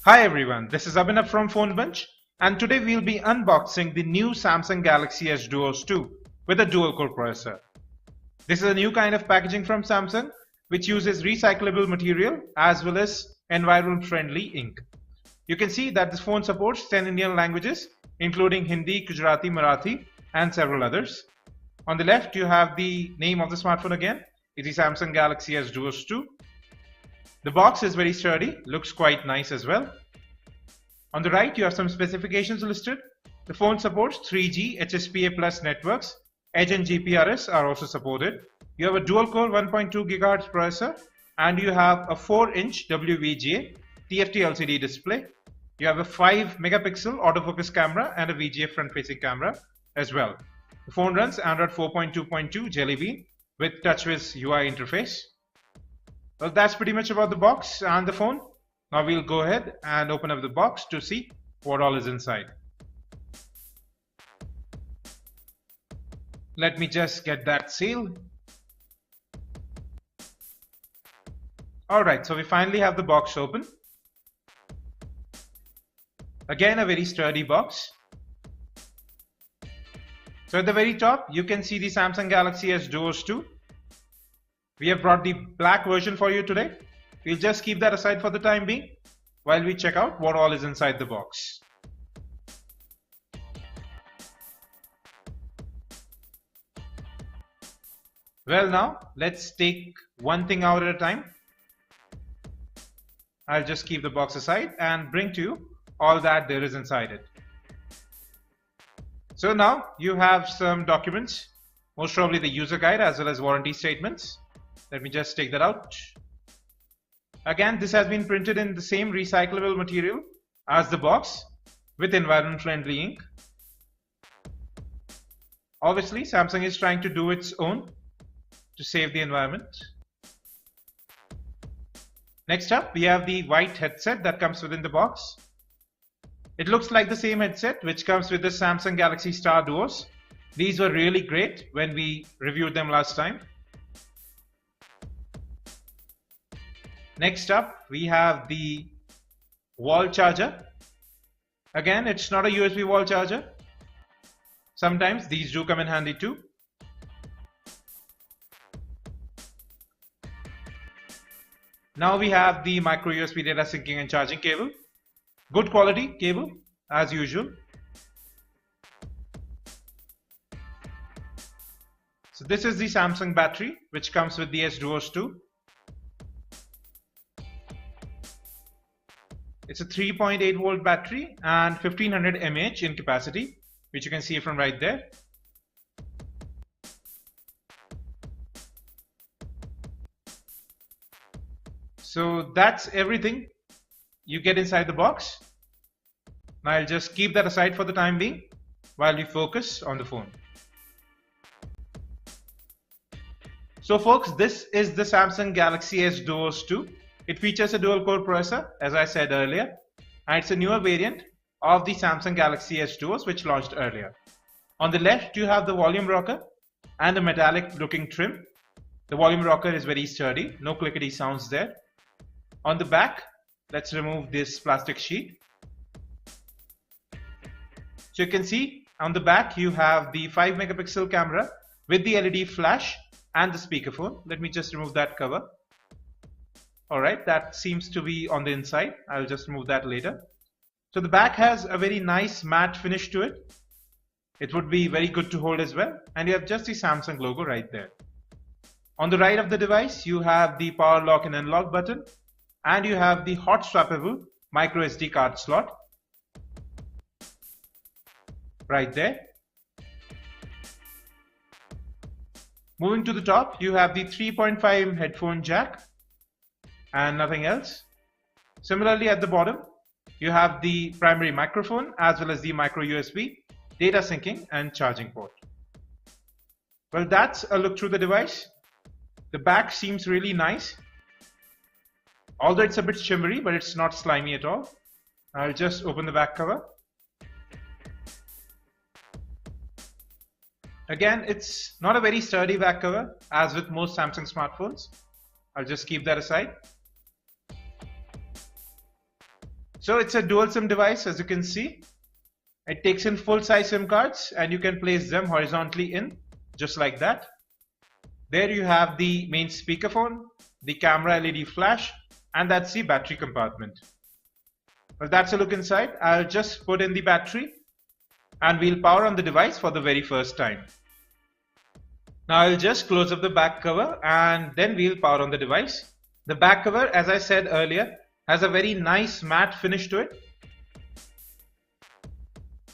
Hi everyone, this is Abhinav from PhoneBunch, and today we'll be unboxing the new Samsung Galaxy S Duos 2 with a dual-core processor. This is a new kind of packaging from Samsung which uses recyclable material as well as environment-friendly ink. You can see that this phone supports 10 Indian languages including Hindi, Gujarati, Marathi and several others. On the left you have the name of the smartphone again. It is Samsung Galaxy S Duos 2. The box is very sturdy, looks quite nice as well. On the right, you have some specifications listed. The phone supports 3G, HSPA Plus networks. Edge and GPRS are also supported. You have a dual-core 1.2 GHz processor, and you have a 4-inch WVGA TFT LCD display. You have a 5-megapixel autofocus camera and a VGA front-facing camera as well. The phone runs Android 4.2.2 Jelly Bean with TouchWiz UI interface. Well, that's pretty much about the box and the phone. Now we'll go ahead and open up the box to see what all is inside. Let me just get that seal. Alright, so we finally have the box open. Again, a very sturdy box. So at the very top, you can see the Samsung Galaxy S Duos 2. We have brought the black version for you today. We'll just keep that aside for the time being while we check out what all is inside the box. Well, now let's take one thing out at a time. I'll just keep the box aside and bring to you all that there is inside it. So now you have some documents, most probably the user guide as well as warranty statements. Let me just take that out. Again, this has been printed in the same recyclable material as the box with environment-friendly ink. Obviously, Samsung is trying to do its own to save the environment. Next up, we have the white headset that comes within the box. It looks like the same headset which comes with the Samsung Galaxy Star Duos. These were really great when we reviewed them last time. Next up, we have the wall charger. Again, it's not a USB wall charger. Sometimes these do come in handy too. Now we have the micro USB data syncing and charging cable. Good quality cable as usual. So this is the Samsung battery which comes with the S Duos 2. It's a 3.8 volt battery and 1500 mAh in capacity, which you can see from right there. So that's everything you get inside the box. Now I'll just keep that aside for the time being while we focus on the phone. So folks, this is the Samsung Galaxy S Duos 2. It features a dual-core processor, as I said earlier, and it's a newer variant of the Samsung Galaxy S Duos which launched earlier. On the left, you have the volume rocker and a metallic-looking trim. The volume rocker is very sturdy, no clickety sounds there. On the back, let's remove this plastic sheet. So you can see on the back, you have the 5-megapixel camera with the LED flash and the speakerphone. Let me just remove that cover. Alright, that seems to be on the inside. I'll just remove that later. So the back has a very nice matte finish to it. It would be very good to hold as well. And you have just the Samsung logo right there. On the right of the device, you have the power lock and unlock button. And you have the hot swappable micro SD card slot. Right there. Moving to the top, you have the 3.5 headphone jack. And nothing else. Similarly, at the bottom, you have the primary microphone as well as the micro USB, data syncing and charging port. Well, that's a look through the device. The back seems really nice. Although it's a bit shimmery, but it's not slimy at all. I'll just open the back cover. Again, it's not a very sturdy back cover as with most Samsung smartphones. I'll just keep that aside. So it's a dual SIM device, as you can see. It takes in full-size SIM cards and you can place them horizontally in, just like that. There you have the main speakerphone, the camera LED flash, and that's the battery compartment. Well, that's a look inside. I'll just put in the battery and we'll power on the device for the very first time. Now I'll just close up the back cover and then we'll power on the device. The back cover, as I said earlier, has a very nice matte finish to it.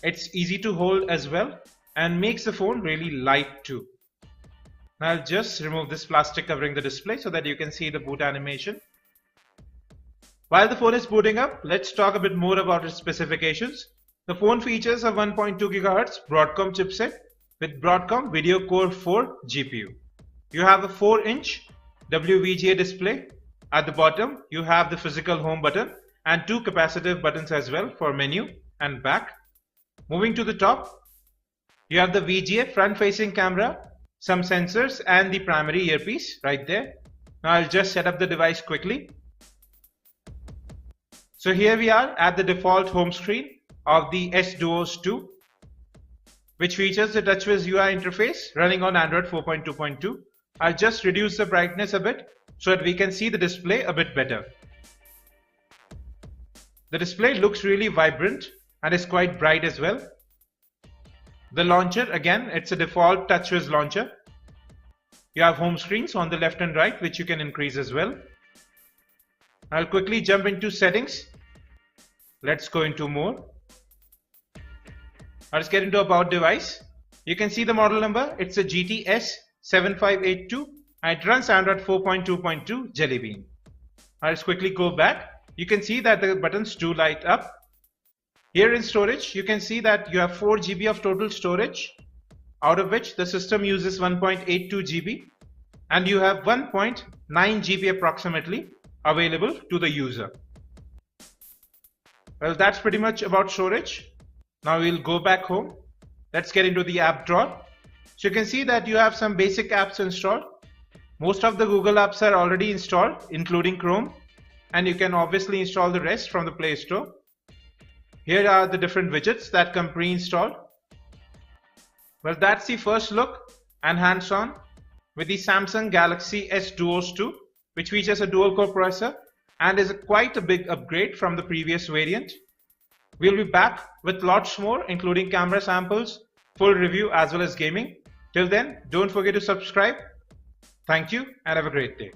It's easy to hold as well and makes the phone really light too. Now I'll just remove this plastic covering the display so that you can see the boot animation. While the phone is booting up, let's talk a bit more about its specifications. The phone features a 1.2 GHz Broadcom chipset with Broadcom Video Core 4 GPU. You have a 4-inch WVGA display. At the bottom, you have the physical home button and two capacitive buttons as well for menu and back. Moving to the top, you have the VGA front-facing camera, some sensors and the primary earpiece right there. Now I'll just set up the device quickly. So here we are at the default home screen of the S Duos 2, which features the TouchWiz UI interface running on Android 4.2.2. I'll just reduce the brightness a bit so that we can see the display a bit better. The display looks really vibrant and is quite bright as well. The launcher, again, it's a default TouchWiz launcher. You have home screens on the left and right, which you can increase as well. I'll quickly jump into settings. Let's go into more. Let's get into about device. You can see the model number. It's a GT S7582 and it runs Android 4.2.2 Jelly Bean. Let's quickly go back. You can see that the buttons do light up. Here in storage, you can see that you have 4 GB of total storage, out of which the system uses 1.82 GB and you have 1.9 GB approximately available to the user. Well, that's pretty much about storage. Now we'll go back home. Let's get into the app drawer. So you can see that you have some basic apps installed. Most of the Google apps are already installed, including Chrome, and you can obviously install the rest from the Play Store. Here are the different widgets that come pre-installed. Well, that's the first look and hands-on with the Samsung Galaxy S Duos 2, which features a dual-core processor and is quite a big upgrade from the previous variant. We'll be back with lots more, including camera samples, full review as well as gaming. Till then, don't forget to subscribe. Thank you and have a great day.